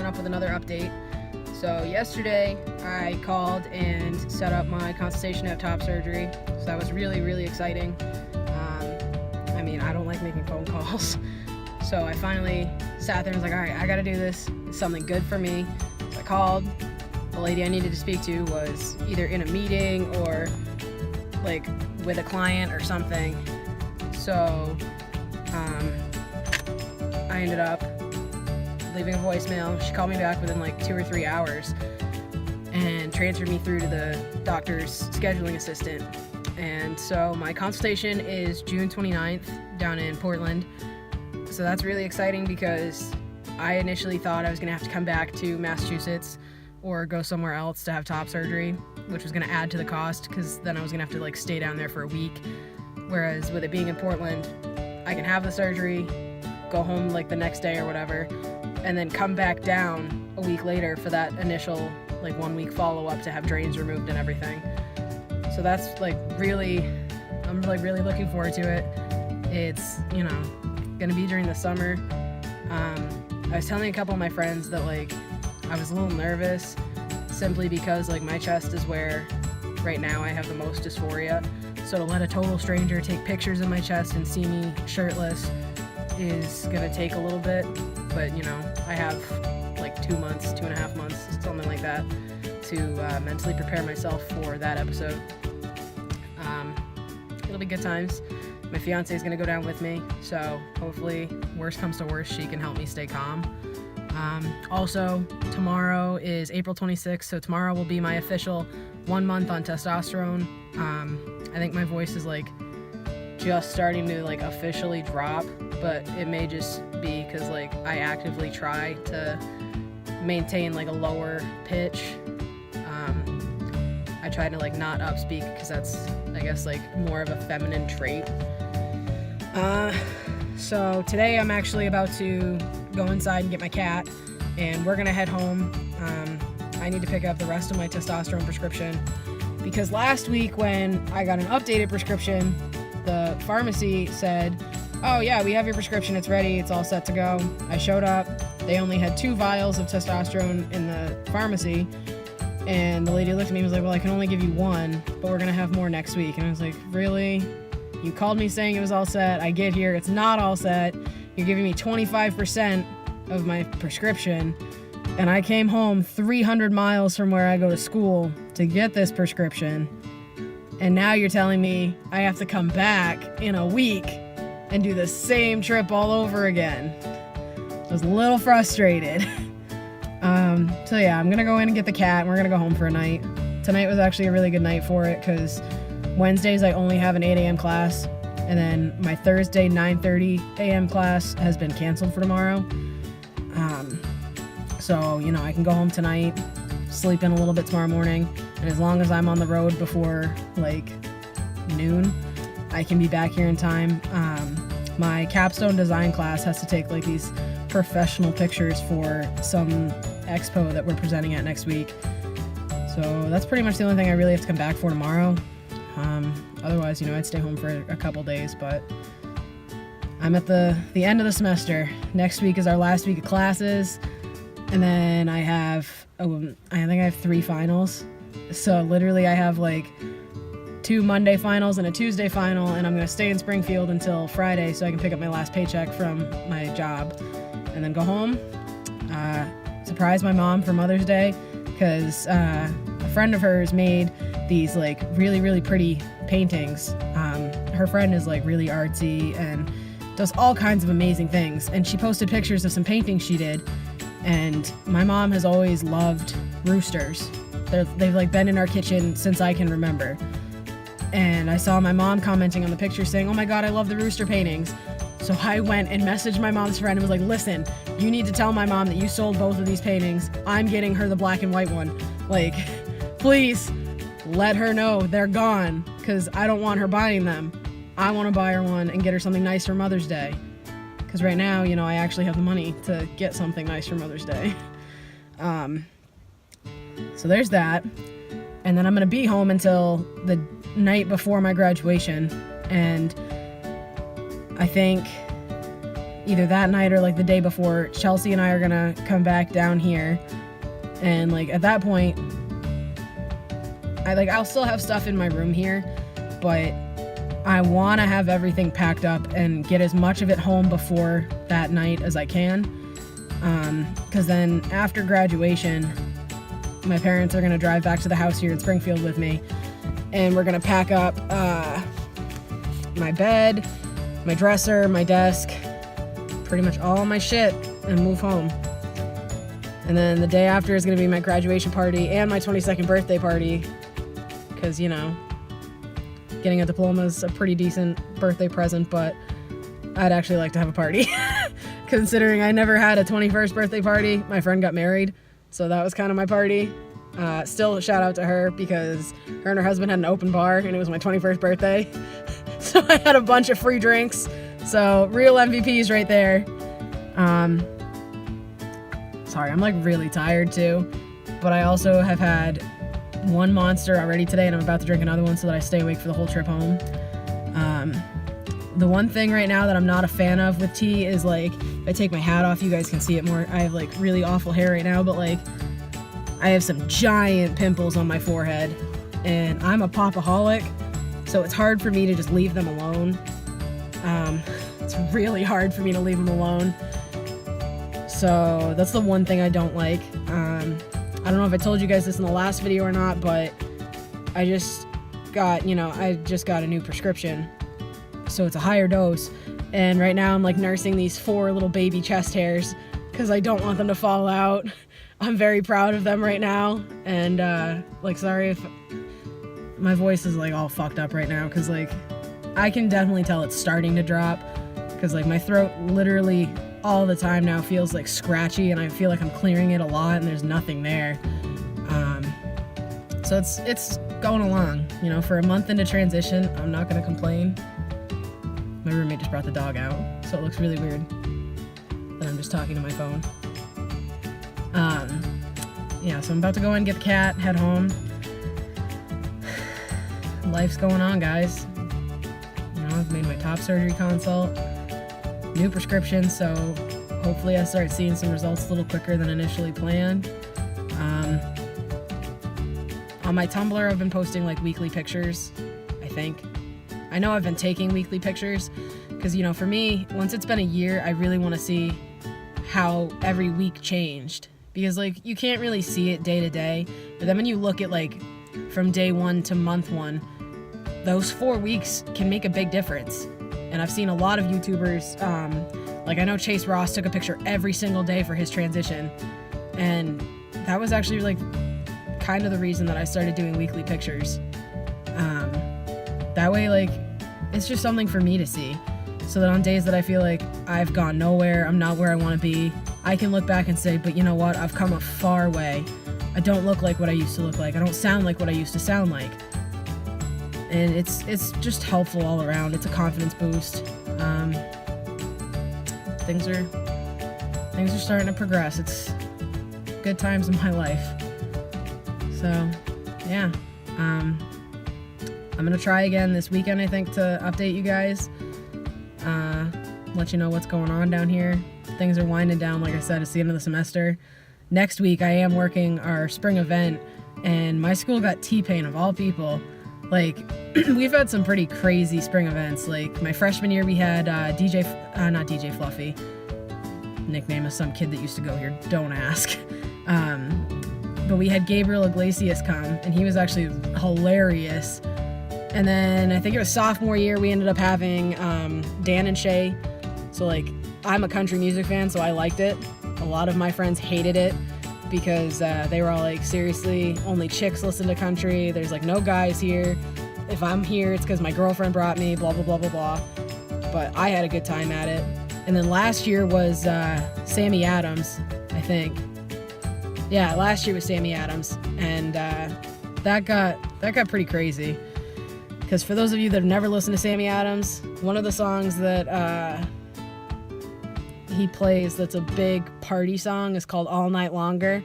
up with another update. So yesterday I called and set up my consultation to have top surgery. So that was really, really exciting. I don't like making phone calls. So I finally sat there and was like, all right, I gotta do this. It's something good for me. So I called. The lady I needed to speak to was either in a meeting or like with a client or something. So I ended up leaving a voicemail. She called me back within like 2 or 3 hours and transferred me through to the doctor's scheduling assistant. And so my consultation is June 29th down in Portland. So that's really exciting because I initially thought I was gonna have to come back to Massachusetts or go somewhere else to have top surgery, which was gonna add to the cost because then I was gonna have to like stay down there for a week. Whereas with it being in Portland, I can have the surgery, go home like the next day or whatever, and then come back down a week later for that initial like 1 week follow-up to have drains removed and everything. So that's like I'm like really looking forward to it. It's, gonna be during the summer. I was telling a couple of my friends that like I was a little nervous simply because like my chest is where right now I have the most dysphoria. So to let a total stranger take pictures of my chest and see me shirtless is gonna take a little bit, but I have like 2.5 months, something like that, to mentally prepare myself for that episode. It'll be good times. My fiance is gonna go down with me, so hopefully, worst comes to worst, she can help me stay calm. Also, tomorrow is April 26th, so tomorrow will be my official 1 month on testosterone. I think my voice is like just starting to like officially drop, but it may just be because like I actively try to maintain like a lower pitch. I try to like not upspeak because that's, I guess, like more of a feminine trait. So today I'm actually about to go inside and get my cat, and we're gonna head home. I need to pick up the rest of my testosterone prescription because last week when I got an updated prescription, the pharmacy said, oh yeah, we have your prescription, it's ready, it's all set to go. I showed up, they only had 2 vials of testosterone in the pharmacy, and the lady looked at me and was like, well, I can only give you 1, but we're gonna have more next week. And I was like, really? You called me saying it was all set, I get here, it's not all set, you're giving me 25% of my prescription, and I came home 300 miles from where I go to school to get this prescription, and now you're telling me I have to come back in a week and do the same trip all over again. I was a little frustrated. So yeah, I'm gonna go in and get the cat, and we're gonna go home for a night. Tonight was actually a really good night for it because Wednesdays I only have an 8 a.m. class, and then my Thursday 9:30 a.m. class has been canceled for tomorrow. So I can go home tonight, sleep in a little bit tomorrow morning, and as long as I'm on the road before like noon, I can be back here in time. My capstone design class has to take like these professional pictures for some expo that we're presenting at next week. So that's pretty much the only thing I really have to come back for tomorrow. Otherwise, I'd stay home for a couple days, but I'm at the end of the semester. Next week is our last week of classes, and then I think I have 3 finals. So literally I have like 2 Monday finals and a Tuesday final, and I'm gonna stay in Springfield until Friday so I can pick up my last paycheck from my job and then go home. Surprise my mom for Mother's Day because a friend of hers made these like really, really pretty paintings. Her friend is like really artsy and does all kinds of amazing things, and she posted pictures of some paintings she did, and my mom has always loved roosters. They've like been in our kitchen since I can remember. And I saw my mom commenting on the picture saying, oh my god, I love the rooster paintings. So I went and messaged my mom's friend and was like, listen, you need to tell my mom that you sold both of these paintings. I'm getting her the black and white one. Like, please let her know they're gone because I don't want her buying them. I want to buy her one and get her something nice for Mother's Day. Because right now, I actually have the money to get something nice for Mother's Day. So there's that. And then I'm going to be home until the night before my graduation. And I think, either that night or like the day before, Chelsea and I are gonna come back down here, and like at that point, I'll still have stuff in my room here, but I want to have everything packed up and get as much of it home before that night as I can, because then after graduation, my parents are going to drive back to the house here in Springfield with me, and we're going to pack up my bed, my dresser, my desk, pretty much all my shit, and move home. And then the day after is going to be my graduation party and my 22nd birthday party, because, you know, getting a diploma is a pretty decent birthday present, but I'd actually like to have a party. Considering I never had a 21st birthday party. My friend got married, so that was kind of my party. Still, shout out to her, because her and her husband had an open bar, and it was my 21st birthday. So I had a bunch of free drinks. So real MVPs right there. Sorry, I'm like really tired too, but I also have had one Monster already today, and I'm about to drink another one so that I stay awake for the whole trip home. The one thing right now that I'm not a fan of with tea is, like, if I take my hat off, you guys can see it more. I have like really awful hair right now, but like I have some giant pimples on my forehead, and I'm a popaholic, so it's hard for me to just leave them alone. It's really hard for me to leave them alone. So that's the one thing I don't like. I don't know if I told you guys this in the last video or not, but I just got a new prescription. So it's a higher dose. And right now I'm like nursing these 4 little baby chest hairs because I don't want them to fall out. I'm very proud of them right now. And like, sorry if my voice is like all fucked up right now, because like I can definitely tell it's starting to drop, because like my throat literally all the time now feels like scratchy, and I feel like I'm clearing it a lot and there's nothing there. So it's going along, you know. For a month into transition, I'm not gonna complain. My roommate just brought the dog out, so it looks really weird that I'm just talking to my phone. Yeah, so I'm about to go in, get the cat, head home. Life's going on, guys. You know, I've made my top surgery consult, new prescription, so hopefully I start seeing some results a little quicker than initially planned. On my Tumblr, I've been posting like weekly pictures, I think. I know I've been taking weekly pictures, because, you know, for me, once it's been a year, I really want to see how every week changed, because like you can't really see it day to day, but then when you look at like from day 1 to month 1, those 4 weeks can make a big difference. And I've seen a lot of YouTubers, like I know Chase Ross took a picture every single day for his transition, and that was actually like kind of the reason that I started doing weekly pictures. That way, like, it's just something for me to see, so that on days that I feel like I've gone nowhere, I'm not where I want to be, I can look back and say, but you know what, I've come a far way. I don't look like what I used to look like. I don't sound like what I used to sound like. And it's just helpful all around. It's a confidence boost. Things are starting to progress. It's good times in my life. So, yeah. I'm gonna try again this weekend, I think, to update you guys. Let you know what's going on down here. Things are winding down, like I said, it's the end of the semester. Next week, I am working our spring event, and my school got T-Pain, of all people. Like, we've had some pretty crazy spring events. Like, my freshman year, we had not DJ Fluffy. Nickname of some kid that used to go here, don't ask. But we had Gabriel Iglesias come, and he was actually hilarious. And then I think it was sophomore year, we ended up having Dan and Shay. So, like, I'm a country music fan, so I liked it. A lot of my friends hated it because they were all like, seriously, only chicks listen to country. There's like no guys here. If I'm here, it's because my girlfriend brought me, blah, blah, blah, blah, blah. But I had a good time at it. And then last year was Sammy Adams, I think. Yeah, last year was Sammy Adams. And that got pretty crazy. Because for those of you that have never listened to Sammy Adams, one of the songs that he plays that's a big party song is called All Night Longer.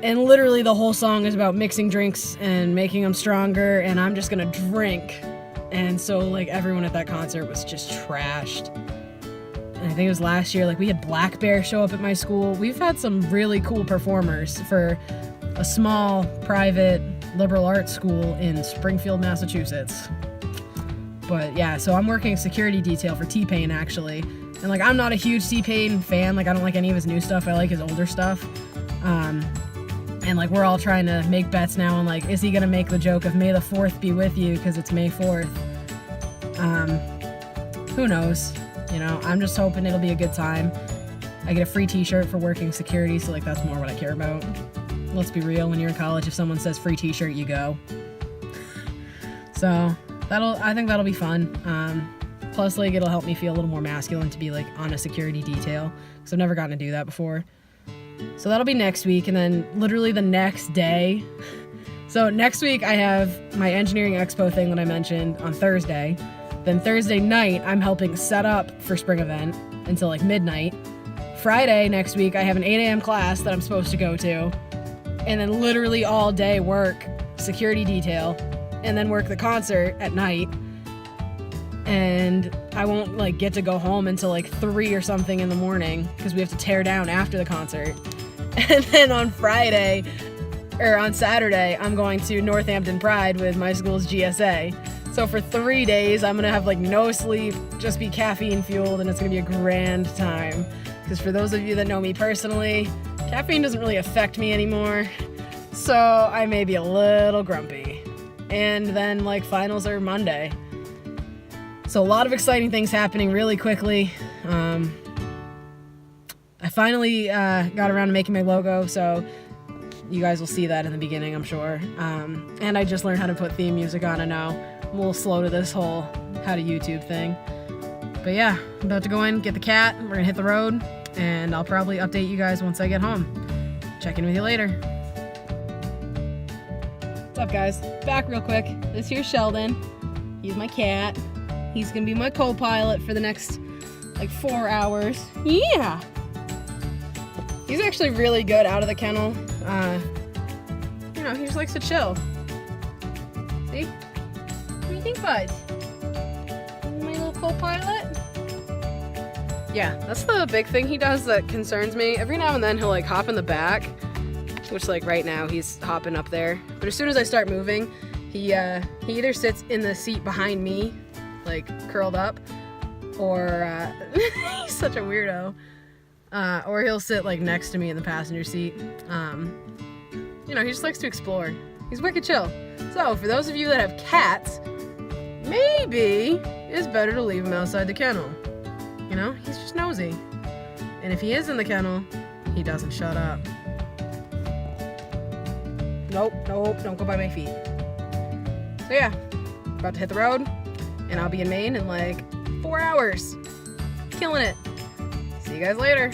And literally the whole song is about mixing drinks and making them stronger, and I'm just gonna drink. And so, like, everyone at that concert was just trashed. and I think it was last year, like we had Black Bear show up at my school. We've had some really cool performers for a small private liberal arts school in Springfield, Massachusetts. But yeah, so I'm working security detail for T-Pain actually. And like, I'm not a huge T-Pain fan. Like, I don't like any of his new stuff. I like his older stuff. And like, we're all trying to make bets now on like, is he gonna make the joke of May the 4th be with you because it's May 4th? Who knows? You know, I'm just hoping it'll be a good time. I get a free t-shirt for working security, so like, that's more what I care about. Let's be real, when you're in college, if someone says free t-shirt, you go. So I think that'll be fun. Plus, like, it'll help me feel a little more masculine to be like on a security detail, because I've never gotten to do that before. So that'll be next week, and then literally the next day. So next week I have my engineering expo thing that I mentioned on Thursday. Then Thursday night I'm helping set up for spring event until like midnight. Friday next week I have an 8 a.m. class that I'm supposed to go to, and then literally all day work security detail, and then work the concert at night. And I won't like get to go home until like 3 or something in the morning because we have to tear down after the concert. And then on Saturday, I'm going to Northampton Pride with my school's GSA. So for 3 days, I'm gonna have like no sleep, just be caffeine fueled, and it's gonna be a grand time. Because for those of you that know me personally, caffeine doesn't really affect me anymore. So I may be a little grumpy. And then like finals are Monday. So a lot of exciting things happening really quickly. I finally got around to making my logo, so you guys will see that in the beginning, I'm sure. And I just learned how to put theme music on, I know. I'm a little slow to this whole how to YouTube thing. But yeah, I'm about to go in, get the cat, we're gonna hit the road, and I'll probably update you guys once I get home. Check in with you later. What's up, guys? Back real quick. This here's Sheldon. He's my cat. He's gonna be my co-pilot for the next like 4 hours. Yeah! He's actually really good out of the kennel. You know, he just likes to chill. See? What do you think, bud? My little co-pilot? Yeah, that's the big thing he does that concerns me. Every now and then he'll like hop in the back, which like right now he's hopping up there. But as soon as I start moving, he either sits in the seat behind me, like curled up, or he's such a weirdo. Or he'll sit like next to me in the passenger seat. You know, he just likes to explore. He's wicked chill. So for those of you that have cats, maybe it's better to leave him outside the kennel. You know, he's just nosy. And if he is in the kennel, he doesn't shut up. Nope, don't go by my feet. So yeah, about to hit the road, and I'll be in Maine in like 4 hours. Killing it. See you guys later.